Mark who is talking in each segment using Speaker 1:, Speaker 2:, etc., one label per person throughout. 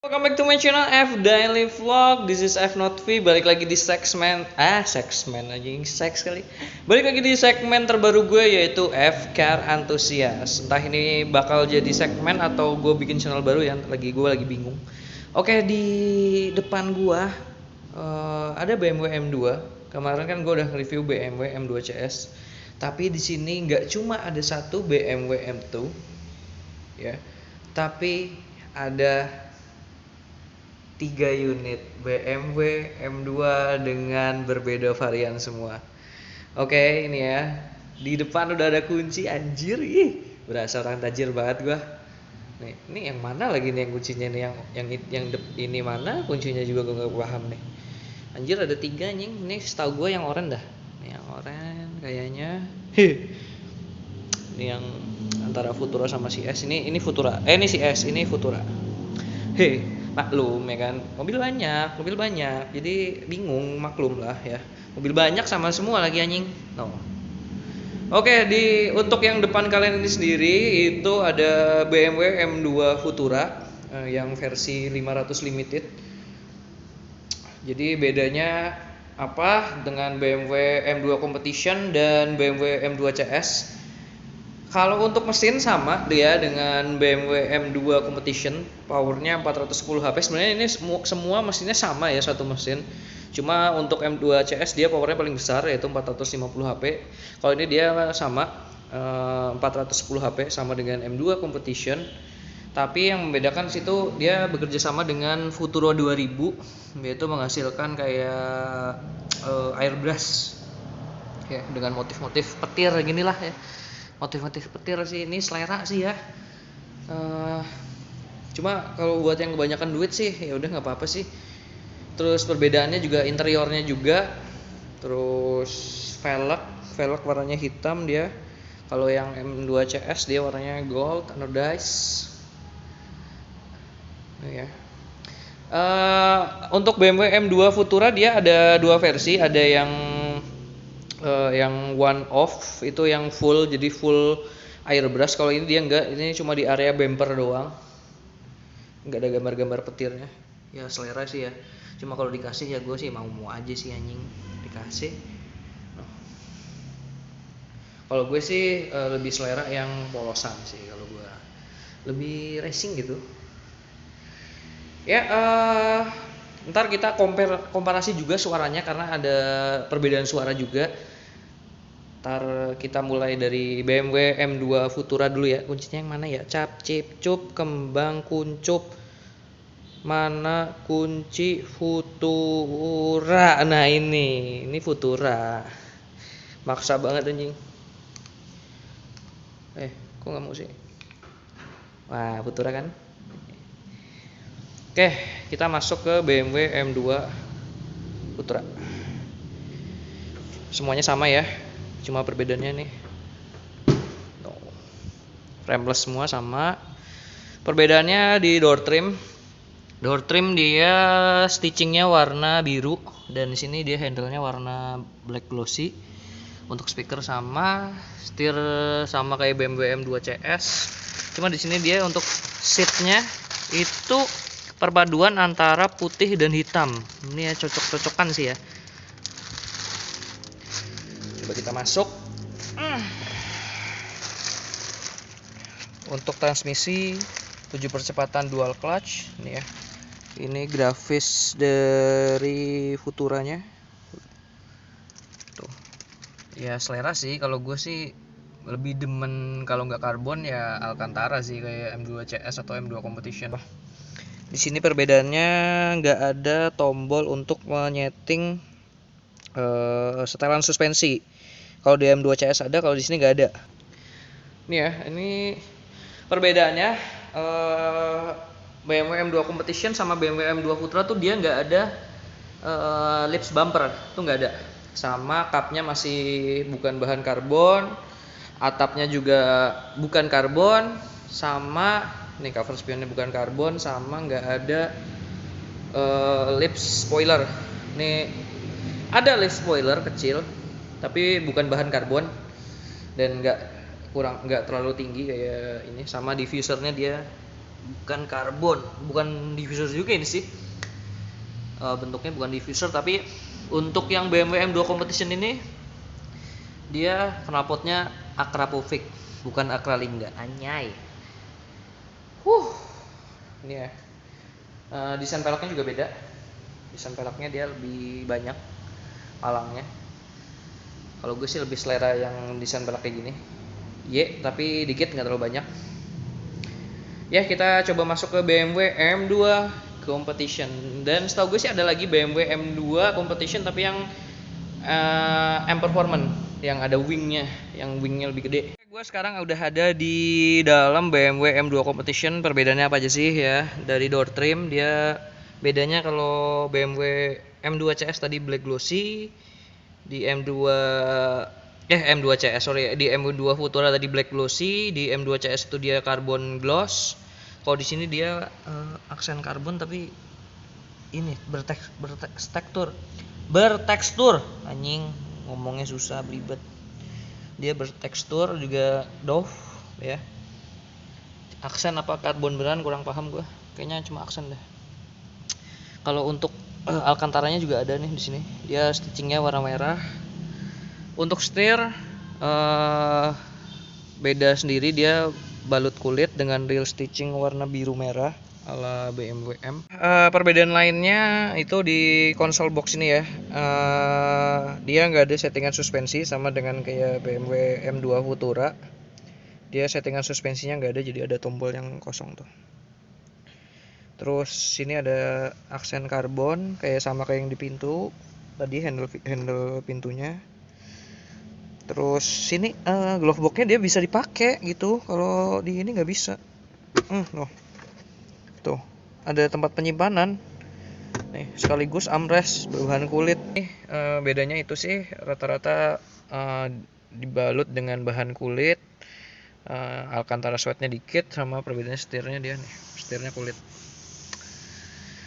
Speaker 1: Welcome back to my channel F Daily Vlog. This is F Not V. Balik lagi di segmen anjing seks kali. Balik lagi di segmen terbaru gue yaitu F Car Enthusiast. Entah ini bakal jadi segmen atau gue bikin channel baru ya. Gue lagi bingung. Oke, di depan gue ada BMW M2. Kemarin kan gue udah review BMW M2 CS. Tapi di sini nggak cuma ada satu BMW M2 ya, tapi ada 3 unit BMW M2 dengan berbeda varian semua. Oke, ini ya. Di depan udah ada kunci, anjir. Berasa orang tajir banget gua. Nih, ini yang mana lagi nih yang kuncinya nih ini mana? Kuncinya juga gua enggak paham nih. Anjir ada 3 anjing. Ini setahu gua yang oranye dah. Nih, yang oranye kayaknya. Ini yang antara Futura sama si S. Ini Futura. Ini si S, ini Futura. Maklum ya kan, mobil banyak, jadi bingung, maklum lah ya. Mobil banyak sama semua lagi anjing. No. Oke, untuk yang depan kalian ini sendiri itu ada BMW M2 Futura yang versi 500 limited. Jadi bedanya apa dengan BMW M2 Competition dan BMW M2 CS? Kalau untuk mesin sama dia dengan BMW M2 Competition, powernya 410 HP. Sebenarnya ini semua mesinnya sama ya, satu mesin. Cuma untuk M2 CS dia powernya paling besar yaitu 450 HP. Kalau ini dia sama 410 HP sama dengan M2 Competition. Tapi yang membedakan situ dia bekerja sama dengan Futuro 2000, yaitu menghasilkan kayak airbrush ya, dengan motif-motif petir ginilah ya. Motif-motif petir sih, ini selera sih ya. Cuma kalau buat yang kebanyakan duit sih ya udah nggak apa-apa sih. Terus perbedaannya juga interiornya juga. Terus velg warnanya hitam dia. Kalau yang M2 CS dia warnanya gold anodized. Ya. Untuk BMW M2 Futura dia ada 2 versi, ada yang one off itu yang full, jadi full airbrush. Kalau ini dia enggak, ini cuma di area bumper doang, enggak ada gambar-gambar petirnya. Ya selera sih ya, cuma kalau dikasih ya gue sih mau aja sih anjing dikasih. Kalau gue sih lebih selera yang polosan sih, kalau gue lebih racing gitu ya. Ntar kita komparasi juga suaranya karena ada perbedaan suara juga. Ntar kita mulai dari BMW M2 Futura dulu ya. Kuncinya yang mana ya? Cap, cip, cup, kembang, kuncup. Mana kunci Futura? Nah ini Futura. Maksa banget anjing. Kok nggak mau sih? Wah, Futura kan? Oke, kita masuk ke BMW M2 Futura. Semuanya sama ya, cuma perbedaannya nih. Frameless semua sama. Perbedaannya di door trim. Door trim dia stitchingnya warna biru dan di sini dia handle-nya warna black glossy. Untuk speaker sama, setir sama kayak BMW M2 CS. Cuma di sini dia untuk seatnya itu perpaduan antara putih dan hitam. Ini ya cocok-cocokan sih ya. Coba kita masuk. Untuk transmisi 7 percepatan dual clutch ini ya. Ini grafis dari Futuranya. Tuh. Ya selera sih, kalau gue sih lebih demen kalau nggak karbon ya Alcantara sih, kayak M2 CS atau M2 Competition. Di sini perbedaannya nggak ada tombol untuk menyeting setelan suspensi. Kalau di M2 CS ada, kalau di sini nggak ada. Nih ya, ini perbedaannya BMW M2 Competition sama BMW M2 Futura tuh dia nggak ada lips bumper, tuh nggak ada. Sama kapnya masih bukan bahan karbon, atapnya juga bukan karbon, sama nih cover spionnya bukan karbon, sama nggak ada lip spoiler. Nih ada lip spoiler kecil tapi bukan bahan karbon dan nggak terlalu tinggi kayak ini. Sama diffusernya dia bukan karbon, bukan diffuser juga ini sih. Bentuknya bukan diffuser, tapi untuk yang BMW M2 Competition ini dia knalpotnya Akrapovic, bukan Akralingga. Anyay. Ini ya. Desain peleknya juga beda. Desain peleknya dia lebih banyak palangnya. Kalau gue sih lebih selera yang desain pelek kayak gini. Tapi dikit, nggak terlalu banyak. Ya, kita coba masuk ke BMW M2 Competition. Dan setahu gue sih ada lagi BMW M2 Competition tapi yang M Performance, yang ada wingnya lebih gede. Gue sekarang udah ada di dalam BMW M2 Competition. Perbedaannya apa aja sih ya? Dari door trim dia bedanya, kalau BMW M2 CS tadi black glossy, di M2 CS di M2 Futura tadi black glossy, di M2 CS itu dia carbon gloss. Kalau di sini dia aksen karbon tapi ini bertekstur anjing, ngomongnya susah belibet. Dia bertekstur juga doff ya. Aksen apa karbon beneran kurang paham gue, kayaknya cuma aksen deh. Kalau untuk Alcantaranya juga ada nih di sini, dia stitchingnya warna merah. Untuk setir beda sendiri, dia balut kulit dengan real stitching warna biru merah ala BMW M. Perbedaan lainnya itu di konsol box ini ya. Dia nggak ada settingan suspensi sama dengan kayak BMW M2 Futura. Dia settingan suspensinya nggak ada, jadi ada tombol yang kosong tuh. Terus sini ada aksen karbon kayak yang di pintu tadi, handle pintunya. Terus sini glove boxnya dia bisa dipakai gitu, kalau di ini nggak bisa. Loh. Tuh, ada tempat penyimpanan. Nih, sekaligus armrest berbahan kulit. Bedanya itu sih rata-rata dibalut dengan bahan kulit. Alcantara sweatnya dikit, sama perbedaannya setirnya dia nih, setirnya kulit.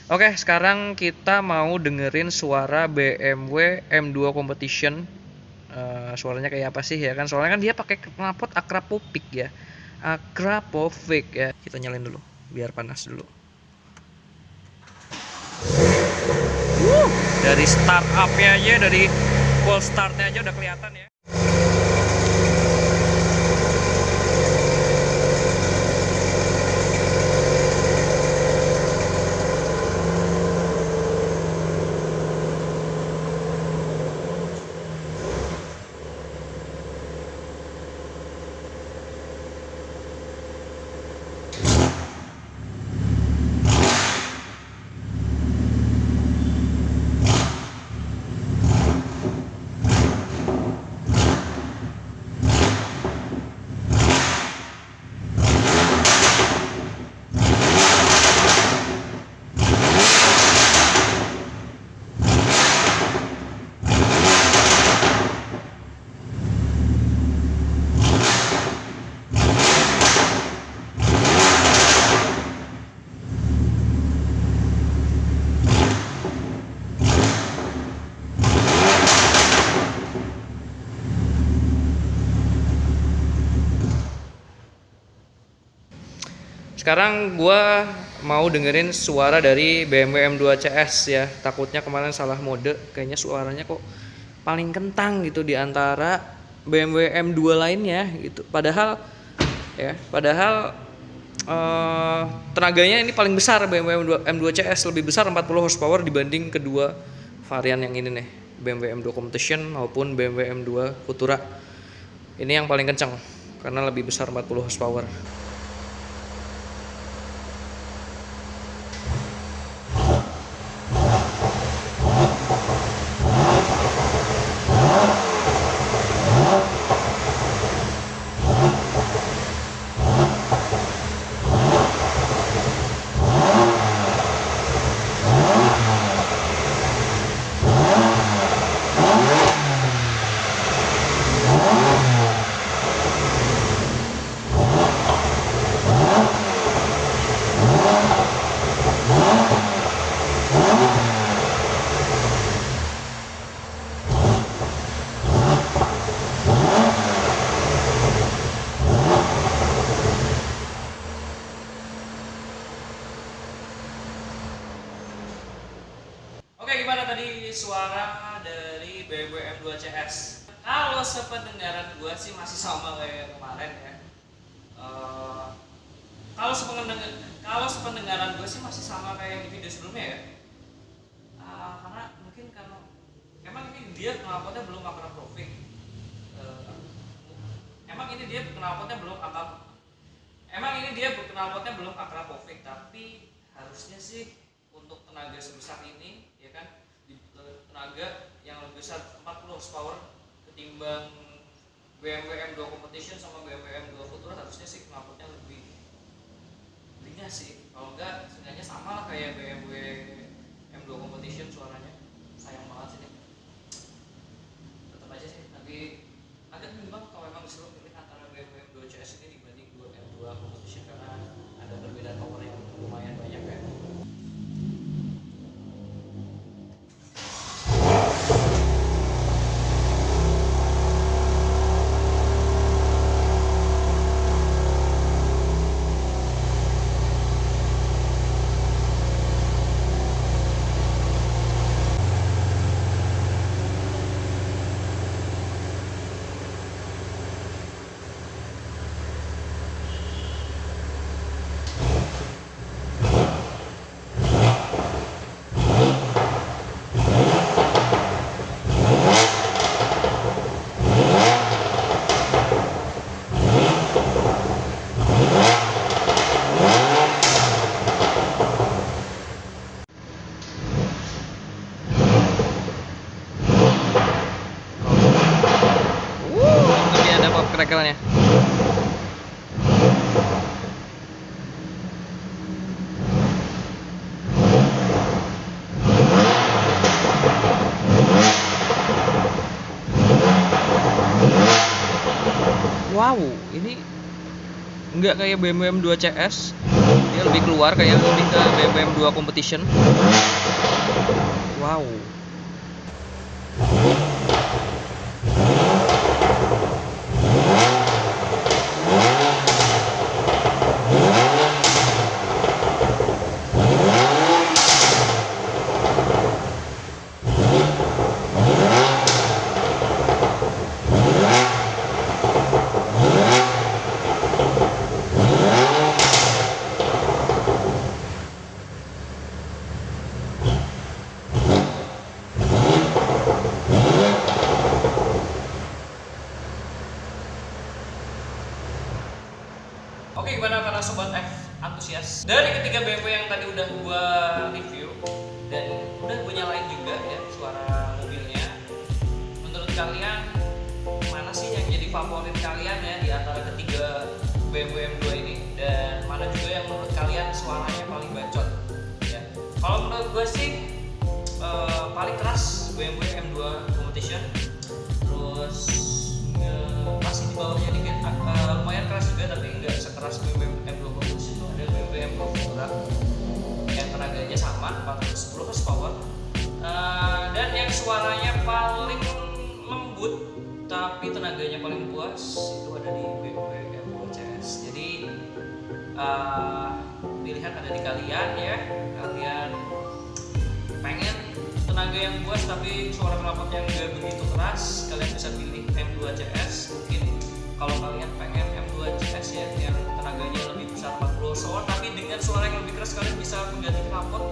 Speaker 1: Oke, sekarang kita mau dengerin suara BMW M2 Competition. Suaranya kayak apa sih ya kan? Soalnya kan dia pakai knalpot Akrapovic ya. Akrapovic ya. Kita nyalain dulu biar panas dulu. Dari startupnya aja, dari cold startnya aja udah kelihatan ya. Sekarang gua mau dengerin suara dari BMW M2 CS ya. Takutnya kemarin salah mode, kayaknya suaranya kok paling kentang gitu di antara BMW M2 lainnya gitu. Padahal tenaganya ini paling besar. BMW M2 CS lebih besar 40 horsepower dibanding kedua varian yang ini nih, BMW M2 Competition maupun BMW M2 Futura. Ini yang paling kencang karena lebih besar 40 horsepower. Oke, gimana tadi suara dari BMW M2 CS? Kalau sependengaran gua sih masih sama kayak kemarin ya. Eh, kalau sependengaran gue sih masih sama kayak di video sebelumnya ya. Karena mungkin karena emang ini dia knalpotnya belum akrab Profik. Emang ini dia knalpotnya belum akrab Profik, tapi harusnya sih untuk tenaga sebesar ini ya kan, tenaga yang lebih besar 40 horsepower ketimbang BMW M2 Competition sama BMW M2 Futura, harusnya sih knalpotnya lebih ringan sih. Kalau enggak seenggaknya sama lah kayak BMW M2 Competition suaranya. Sayang banget sih nih. Tetap aja sih, tapi agak bimbang kalau emang disuruh pilih antara BMW M2 CS ini dibanding M2 Competition karena ada perbedaan power yang lumayan banyak ya. Ini ada pop crackle-nya. Wow, ini nggak kayak BMW M2 CS, dia lebih keluar kayak lebih ke BMW M2 Competition. Wow. Oke, gimana para sobat F antusias? Dari ketiga BMW yang tadi udah gua review dan udah gua nyalain juga ya suara mobilnya. Menurut kalian mana sih yang jadi favorit kalian ya di antara ketiga BMW M2 ini, dan mana juga yang menurut kalian suaranya paling bacot? Ya. Kalau menurut gua sih paling keras BMW M2 Competition. Terus masih di bawahnya dikit, lumayan keras juga tapi nggak sekeras BMW M2 Competition. Itu ada BMW M2 Futura yang tenaganya sama 410 horsepower, dan yang suaranya paling lembut tapi tenaganya paling puas itu ada di BMW M2 CS. Jadi pilihan ada di kalian ya. Kalian pengen tenaga yang puas tapi suara knalpotnya nggak begitu keras, kalian bisa pilih M2 CS. Mungkin kalau kalian pengen M2 CS ya yang tenaganya lebih besar 40 horsepower tapi dengan suara yang lebih keras, kalian bisa mengganti knalpot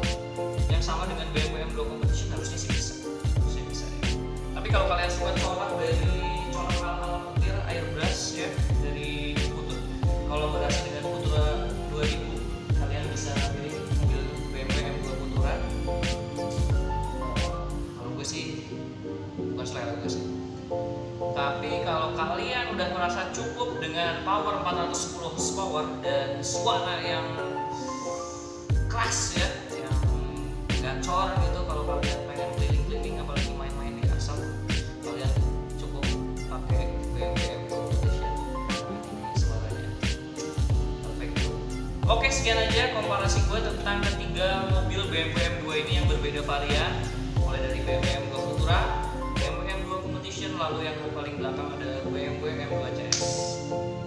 Speaker 1: yang sama dengan BMW M2 Competition. Harusnya sih bisa ya. Tapi kalau kalian suka colok dari colok ala-ala petir airbrush ya dari Butut, kolaborasi dengan Futura 2000, kalian bisa pilih mobil BMW M2 Futura. Kalau gue sih bukan selera gue sih. Tapi kalau kalian udah merasa cukup dengan power 410 horsepower dan suara yang keras ya, yang gacor gitu, kalau kalian pengen keliling-keliling apalagi main-main di asal, kalian cukup pakai BMW M2 Competition. Ini suaranya perfect. Oke, sekian aja komparasi gue tentang ketiga mobil BMW M2 ini yang berbeda varian, mulai dari BMW M2 Futura, BMW M2 Competition, lalu yang paling belakang ada BMW M2 CS.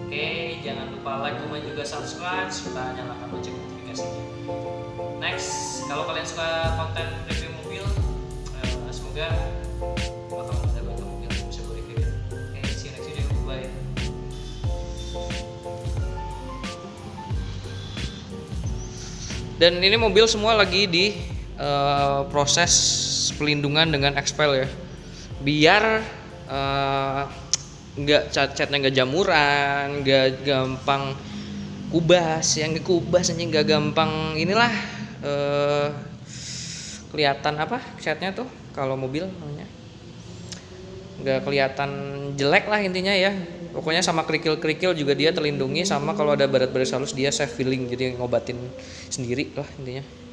Speaker 1: Oke, jangan lupa like, comment, juga subscribe serta nyalakan lonceng notifikasinya. Next, kalau kalian suka konten review mobil, semoga bakal ada banyak mobil yang bisa gue review. Oke, see you next video, bye. Dan ini mobil semua lagi di proses pelindungan dengan Expel ya, biar nggak catnya nggak jamuran, nggak gampang kubas, yang kubas aja nggak gampang inilah kelihatan apa catnya tuh kalau mobil namanya, nggak kelihatan jelek lah intinya ya. Pokoknya sama kerikil-kerikil juga dia terlindungi, sama kalau ada baret-baret halus dia safe filling, jadi ngobatin sendiri lah intinya.